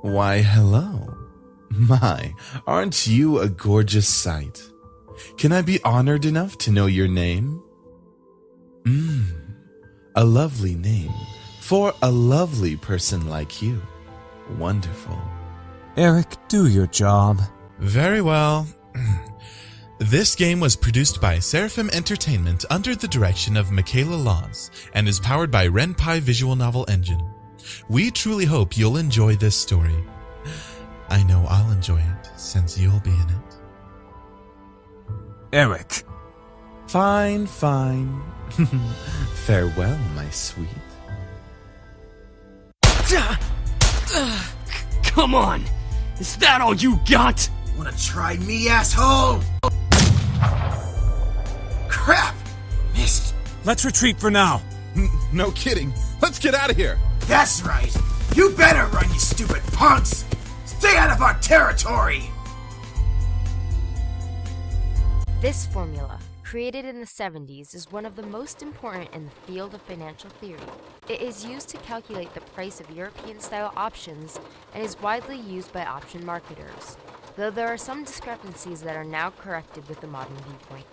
Why, hello. My, aren't you a gorgeous sight? Can I be honored enough to know your name? A lovely name for a lovely person like you. Wonderful. Eric, do your job. Very well. This game was produced by Seraphim Entertainment under the direction of Michaela Laws and is powered by Ren'Py Visual Novel Engine. We truly hope you'll enjoy this story. I know I'll enjoy it since you'll be in it. Eric. Fine. Farewell, my sweet. Come on! Is that all you got? Wanna try me, asshole? Crap! Missed. Let's retreat for now. No kidding. Let's get out of here. That's right. You better run, you stupid punks! Stay out of our territory! This formula, created in the 70s, is one of the most important in the field of financial theory. It is used to calculate the price of European-style options and is widely used by option marketers, though there are some discrepancies that are now corrected with the modern viewpoint.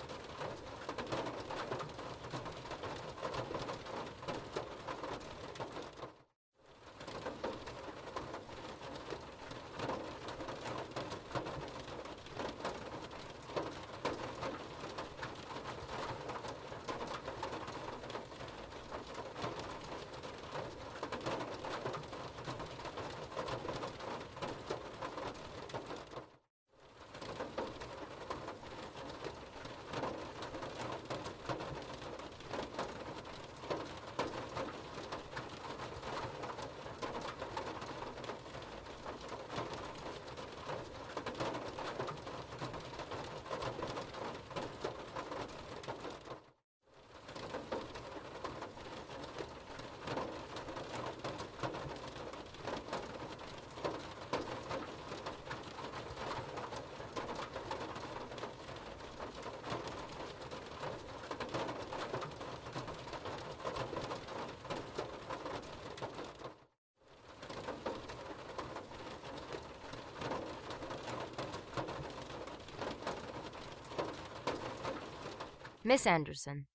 Miss Anderson.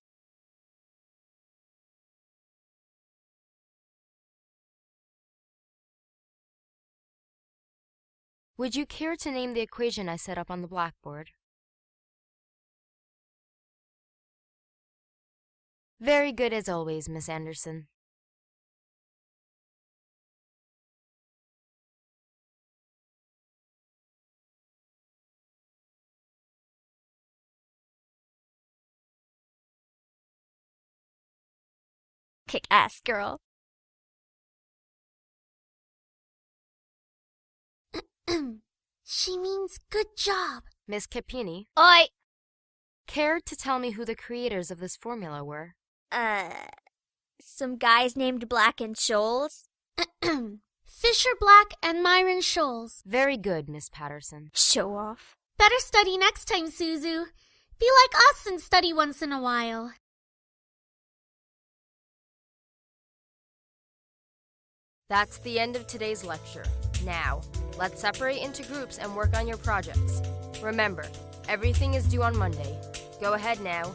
Would you care to name the equation I set up on the blackboard? Very good as always, Miss Anderson. Kick-ass girl. She means good job. Miss Capini, Oi! care to tell me who the creators of this formula were? Some guys named Black and Scholes. Fisher Black and Myron Scholes. Very good, Miss Patterson. Show off. Better study next time, Suzu. Be like us and study once in a while. That's the end of today's lecture. Now, let's separate into groups and work on your projects. Remember, everything is due on Monday. Go ahead now.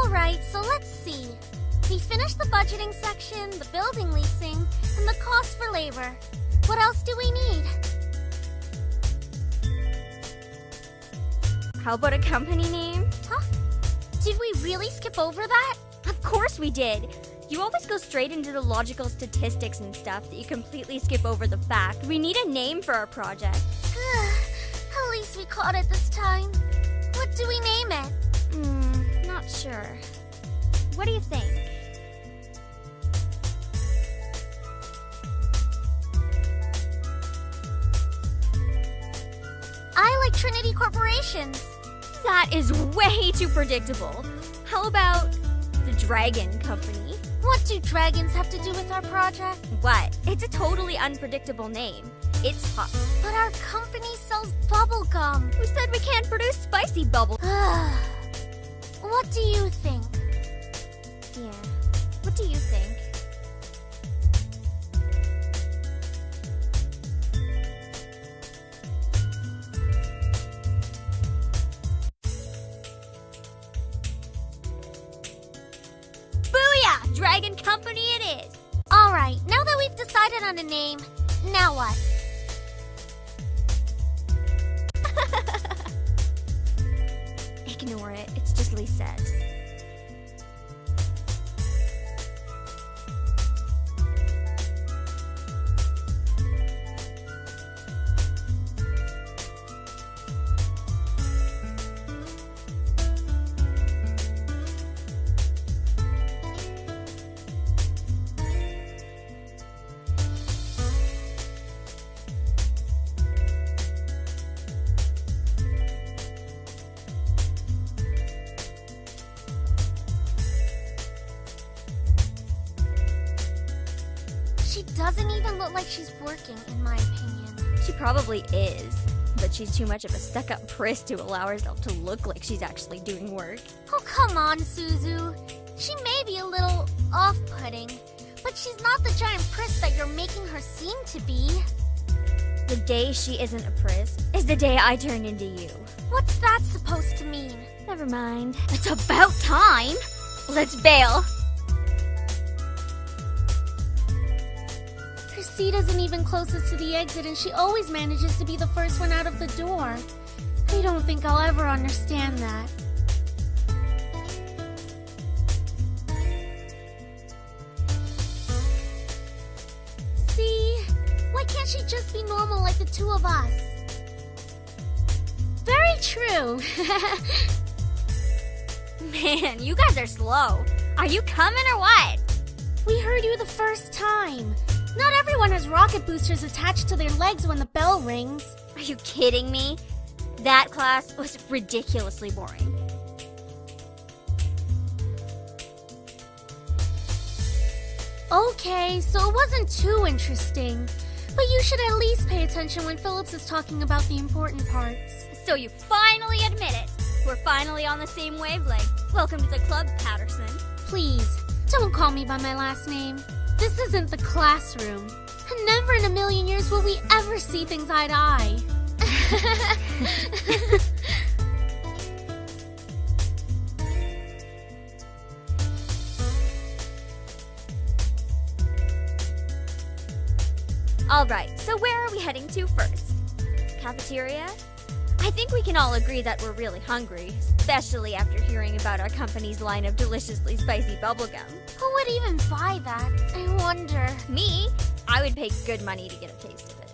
Alright, so let's see. We finished the budgeting section, the building leasing, and the cost for labor. What else do we need? How about a company name? Huh? Did we really skip over that? Of course we did. You always go straight into the logical statistics and stuff that you completely skip over the fact. We need a name for our project. At least we caught it this time. What do we name it? Not sure. What do you think? That is way too predictable. How about the Dragon Company? What do dragons have to do with our project? What? It's a totally unpredictable name. It's hot. But our company sells bubblegum. Who said we can't produce spicy bubble? What do you think? Yeah. What do you think? Booyah! Dragon Company it is! Alright, now that we've decided on a name, now what? Ignore it. It's just Lisette. She doesn't even look like she's working, in my opinion. She probably is, but she's too much of a stuck-up priss to allow herself to look like she's actually doing work. Oh, come on, Suzu. She may be a little off-putting, but she's not the giant priss that you're making her seem to be. The day she isn't a priss is the day I turn into you. What's that supposed to mean? Never mind. It's about time! Let's bail! Her seat isn't even closest to the exit, and she always manages to be the first one out of the door. I don't think I'll ever understand that. See? Why can't she just be normal like the two of us? Very true. Man, you guys are slow. Are you coming or what? We heard you the first time. Not everyone has rocket boosters attached to their legs when the bell rings. Are you kidding me? That class was ridiculously boring. Okay, so it wasn't too interesting. But you should at least pay attention when Phillips is talking about the important parts. So you finally admit it. We're finally on the same wavelength. Welcome to the club, Patterson. Please, don't call me by my last name. This isn't the classroom. And never in a million years will we ever see things eye to eye. Alright, so where are we heading to first? Cafeteria? I think we can all agree that we're really hungry, especially after hearing about our company's line of deliciously spicy bubblegum. Who would even buy that? I wonder. Me? I would pay good money to get a taste of it.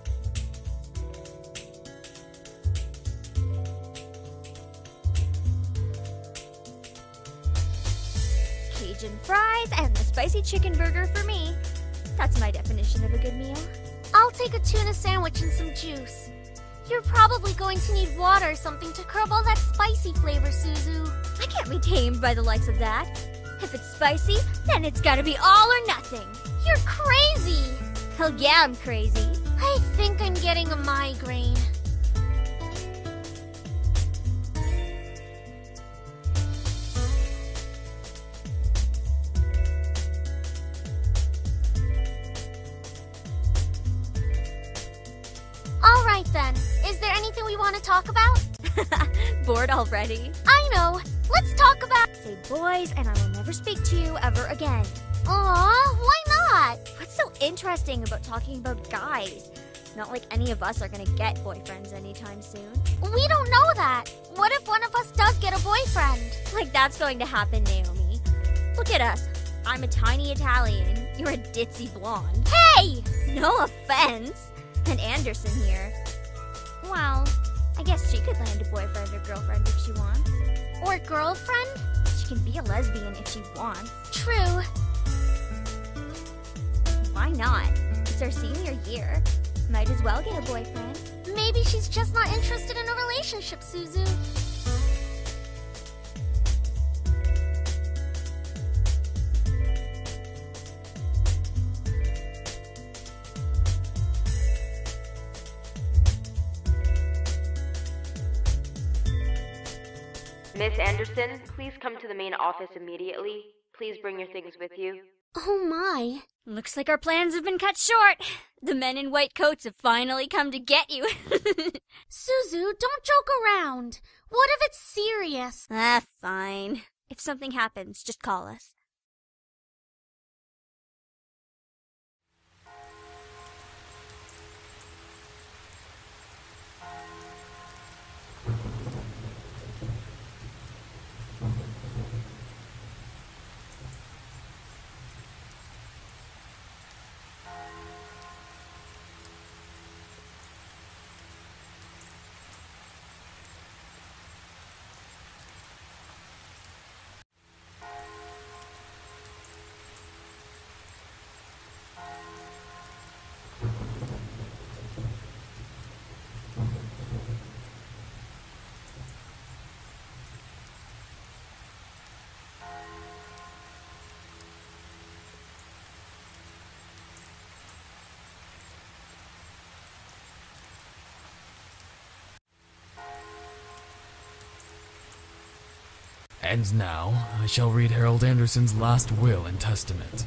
Cajun fries and the spicy chicken burger for me. That's my definition of a good meal. I'll take a tuna sandwich and some juice. You're probably going to need water or something to curb all that spicy flavor, Suzu. I can't be tamed by the likes of that. If it's spicy, then it's gotta be all or nothing. You're crazy! Hell yeah, I'm crazy. I think I'm getting a migraine. Alright then, is there anything we want to talk about? Bored already? I know! Let's talk about— Say boys, and I will never speak to you ever again. Aw, why not? What's so interesting about talking about guys? It's not like any of us are gonna get boyfriends anytime soon. We don't know that. What if one of us does get a boyfriend? Like that's going to happen, Naomi. Look at us. I'm a tiny Italian. You're a ditzy blonde. Hey! No offense. And Anderson here. Well, I guess she could land a boyfriend or girlfriend if she wants. Or girlfriend? She can be a lesbian if she wants. True. Why not? It's our senior year. Might as well get a boyfriend. Maybe she's just not interested in a relationship, Suzu. Miss Anderson, please come to the main office immediately. Please bring your things with you. Oh my. Looks like our plans have been cut short. The men in white coats have finally come to get you. Suzu, don't joke around. What if it's serious? Fine. If something happens, just call us. And now, I shall read Harold Anderson's last will and testament.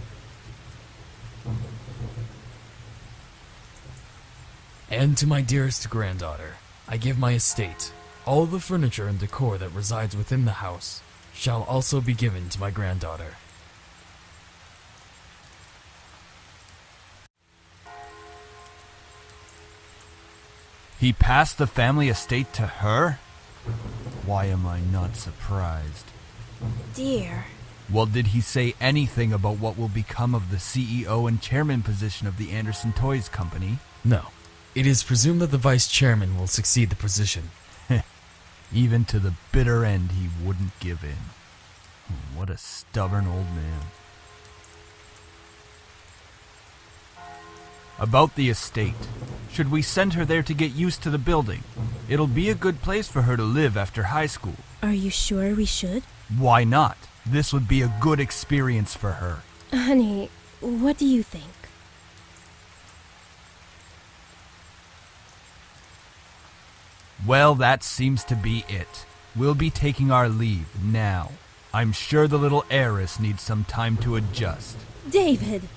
And to my dearest granddaughter, I give my estate. All the furniture and decor that resides within the house shall also be given to my granddaughter. He passed the family estate to her? Why am I not surprised? Dear. Well, did he say anything about what will become of the CEO and chairman position of the Anderson Toys Company? No. It is presumed that the vice chairman will succeed the position. Even to the bitter end, he wouldn't give in. What a stubborn old man. About the estate. Should we send her there to get used to the building? It'll be a good place for her to live after high school. Are you sure we should? Why not? This would be a good experience for her. Honey, what do you think? Well, that seems to be it. We'll be taking our leave now. I'm sure the little heiress needs some time to adjust. David!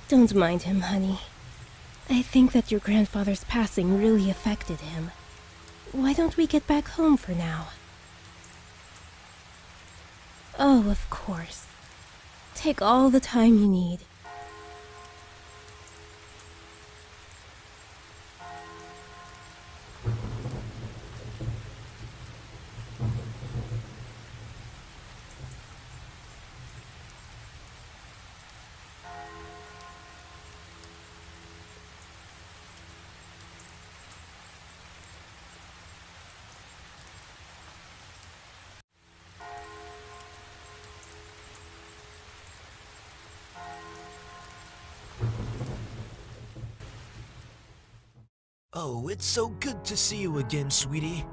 Don't mind him, honey. I think that your grandfather's passing really affected him. Why don't we get back home for now? Oh, of course. Take all the time you need. Oh, it's so good to see you again, sweetie.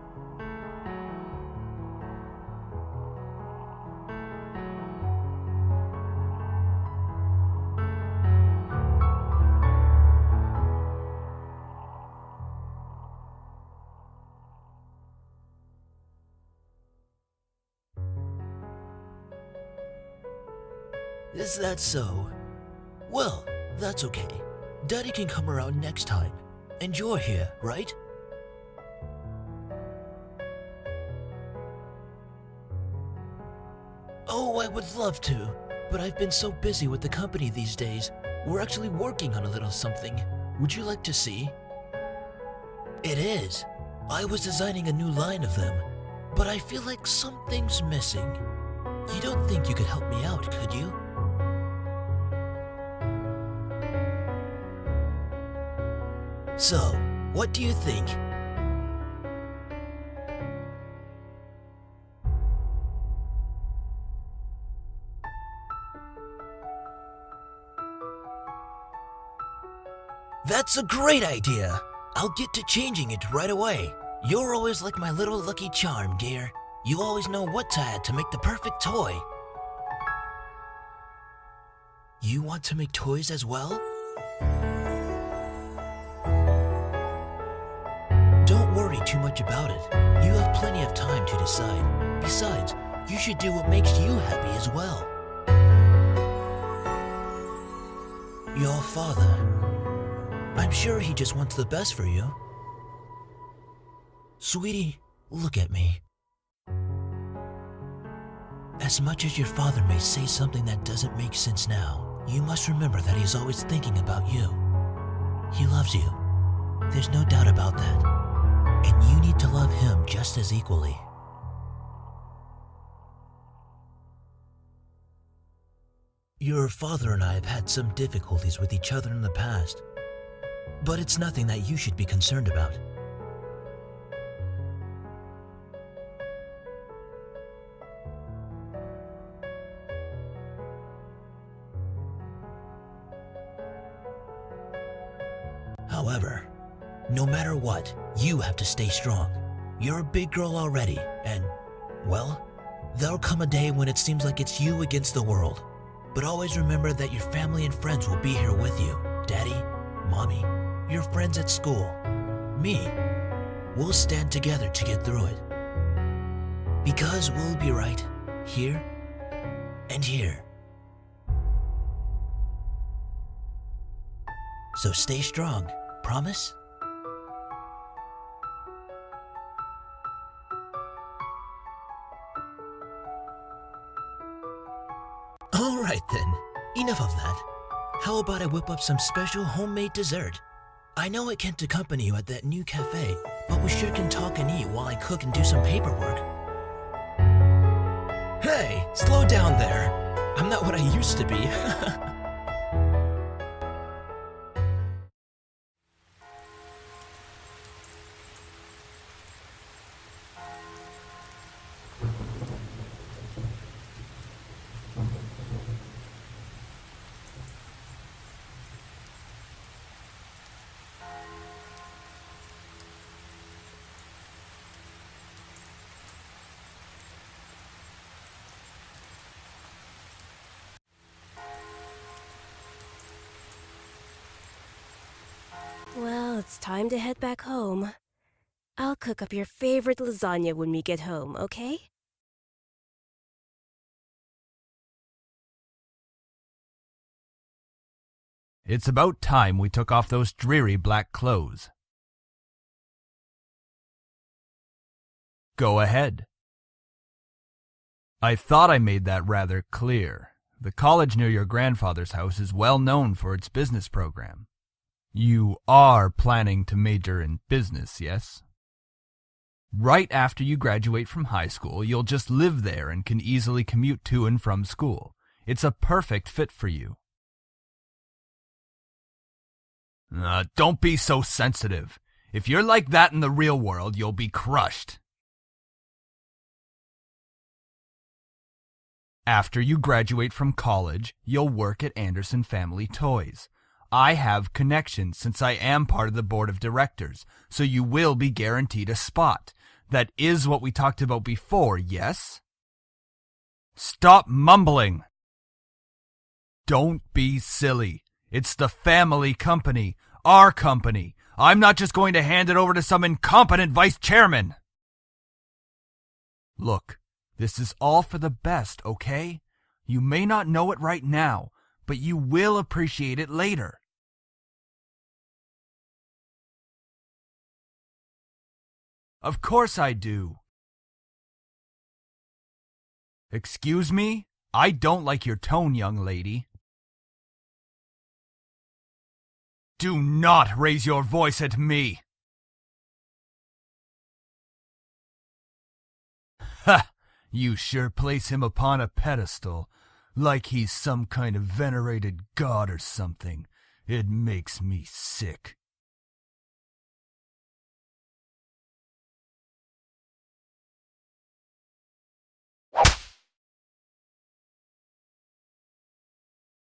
Is that so? Well, that's okay. Daddy can come around next time. And you're here, right? Oh, I would love to, but I've been so busy with the company these days. We're actually working on a little something. Would you like to see? It is. I was designing a new line of them, but I feel like something's missing. You don't think you could help me out, could you? So, what do you think? That's a great idea! I'll get to changing it right away. You're always like my little lucky charm, dear. You always know what to add to make the perfect toy. You want to make toys as well? Don't worry too much much about it. You have plenty of time to decide. Besides, you should do what makes you happy as well. Your father. I'm sure he just wants the best for you. Sweetie, look at me. As much as your father may say something that doesn't make sense now, you must remember that he's always thinking about you. He loves you. There's no doubt about that. And you need to love him just as equally. Your father and I have had some difficulties with each other in the past, but it's nothing that you should be concerned about. However, no matter what, you have to stay strong. You're a big girl already, and, well, there'll come a day when it seems like it's you against the world. But always remember that your family and friends will be here with you. Daddy, Mommy, your friends at school, me. We'll stand together to get through it. Because we'll be right here and here. So stay strong, promise? Alright then, enough of that. How about I whip up some special homemade dessert? I know I can't accompany you at that new cafe, but we sure can talk and eat while I cook and do some paperwork. Hey, slow down there. I'm not what I used to be. Well, it's time to head back home. I'll cook up your favorite lasagna when we get home, okay? It's about time we took off those dreary black clothes. Go ahead. I thought I made that rather clear. The college near your grandfather's house is well known for its business program. You are planning to major in business, yes? Right after you graduate from high school, you'll just live there and can easily commute to and from school. It's a perfect fit for you. Don't be so sensitive. If you're like that in the real world, you'll be crushed. After you graduate from college, you'll work at Anderson Family Toys. I have connections since I am part of the board of directors, so you will be guaranteed a spot. That is what we talked about before, yes? Stop mumbling. Don't be silly. It's the family company, our company. I'm not just going to hand it over to some incompetent vice chairman. Look, this is all for the best, okay? You may not know it right now, but you will appreciate it later. Of course I do. Excuse me? I don't like your tone, young lady. Do not raise your voice at me. Ha! You sure place him upon a pedestal, like he's some kind of venerated god or something. It makes me sick.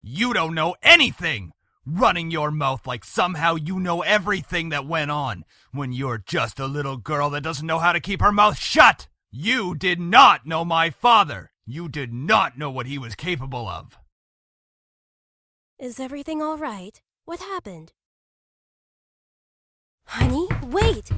You don't know anything! Running your mouth like somehow you know everything that went on, when you're just a little girl that doesn't know how to keep her mouth shut! You did not know my father! You did not know what he was capable of! Is everything all right? What happened? Honey, wait!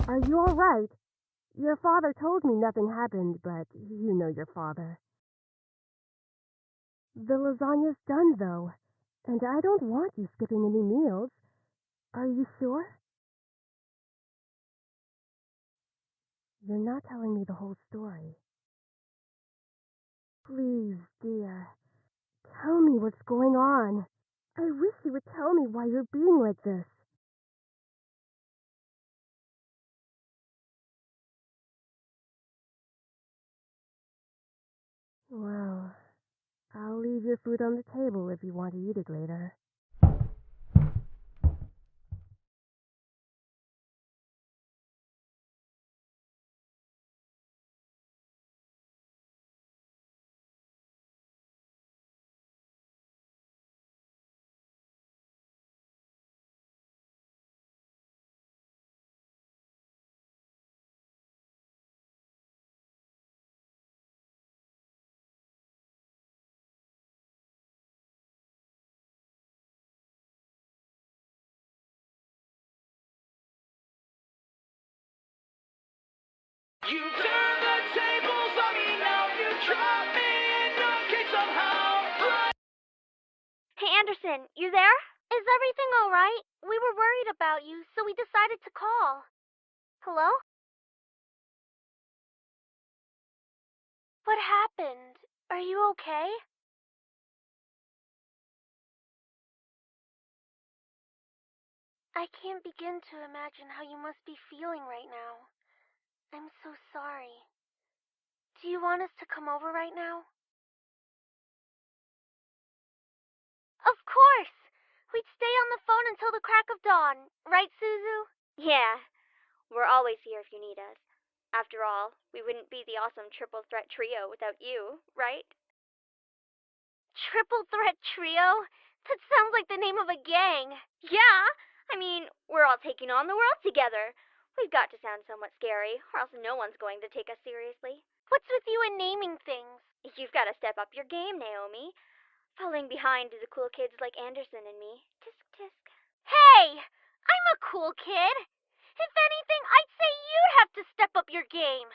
Are you all right? Your father told me nothing happened, but you know your father. The lasagna's done, though, and I don't want you skipping any meals. Are you sure? You're not telling me the whole story. Please, dear, tell me what's going on. I wish you would tell me why you're being like this. Well, I'll leave your food on the table if you want to eat it later. You turn the tables on me now, you drop me in your cage somehow. Hey, Anderson, you there? Is everything alright? We were worried about you, so we decided to call. Hello? What happened? Are you okay? I can't begin to imagine how you must be feeling right now. I'm so sorry. Do you want us to come over right now? Of course! We'd stay on the phone until the crack of dawn, right, Suzu? Yeah, we're always here if you need us. After all, we wouldn't be the awesome triple threat trio without you, right? Triple Threat Trio? That sounds like the name of a gang. Yeah, I mean, we're all taking on the world together. We've got to sound somewhat scary, or else no one's going to take us seriously. What's with you and naming things? You've got to step up your game, Naomi. Falling behind the cool kids like Anderson and me. Tisk tisk. Hey! I'm a cool kid. If anything, I'd say you'd have to step up your game.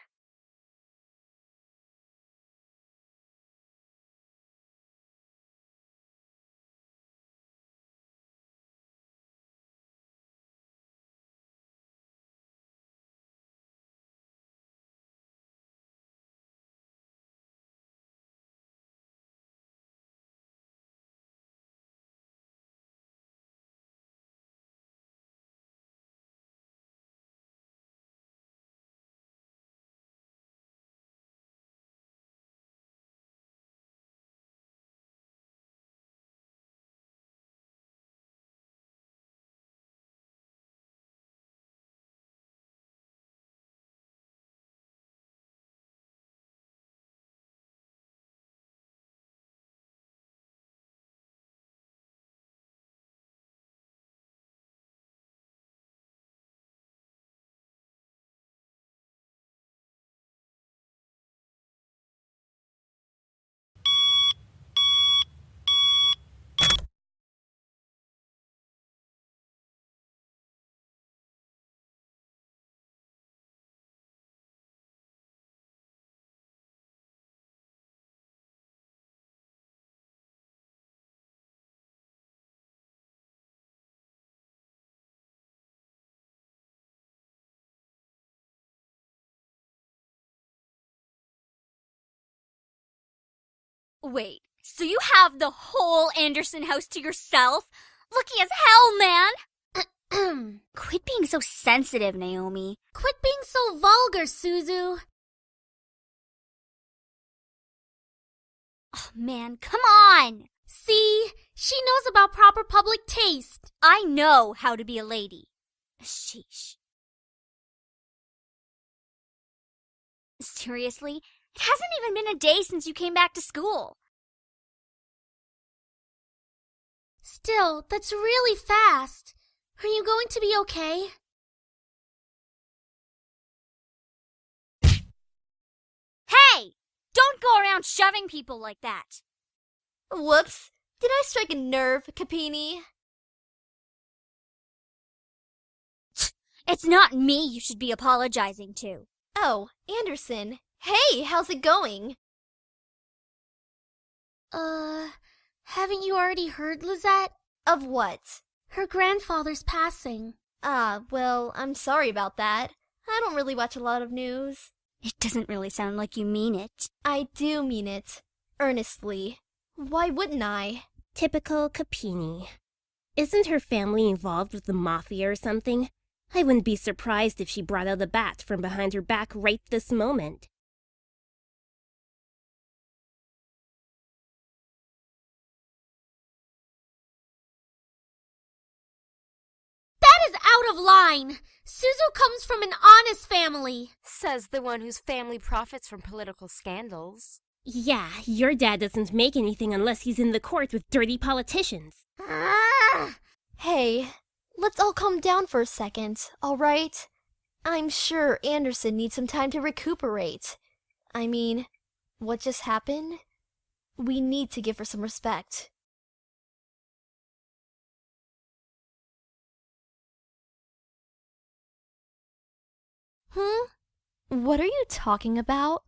Wait, so you have the whole Anderson house to yourself? Lucky as hell, man! Quit being so sensitive, Naomi. Quit being so vulgar, Suzu. Oh, man, come on! See? She knows about proper public taste. I know how to be a lady. Sheesh. Seriously? It hasn't even been a day since you came back to school. Still, that's really fast. Are you going to be okay? Hey! Don't go around shoving people like that. Whoops. Did I strike a nerve, Capini? It's not me you should be apologizing to. Oh, Anderson. Hey, how's it going? Haven't you already heard, Lizette? Of what? Her grandfather's passing. Well, I'm sorry about that. I don't really watch a lot of news. It doesn't really sound like you mean it. I do mean it. Earnestly. Why wouldn't I? Typical Capini. Isn't her family involved with the mafia or something? I wouldn't be surprised if she brought out a bat from behind her back right this moment. That is out of line! Suzu comes from an honest family! Says the one whose family profits from political scandals. Yeah, your dad doesn't make anything unless he's in the court with dirty politicians. Hey, let's all calm down for a second, alright? I'm sure Anderson needs some time to recuperate. I mean, what just happened? We need to give her some respect. What are you talking about?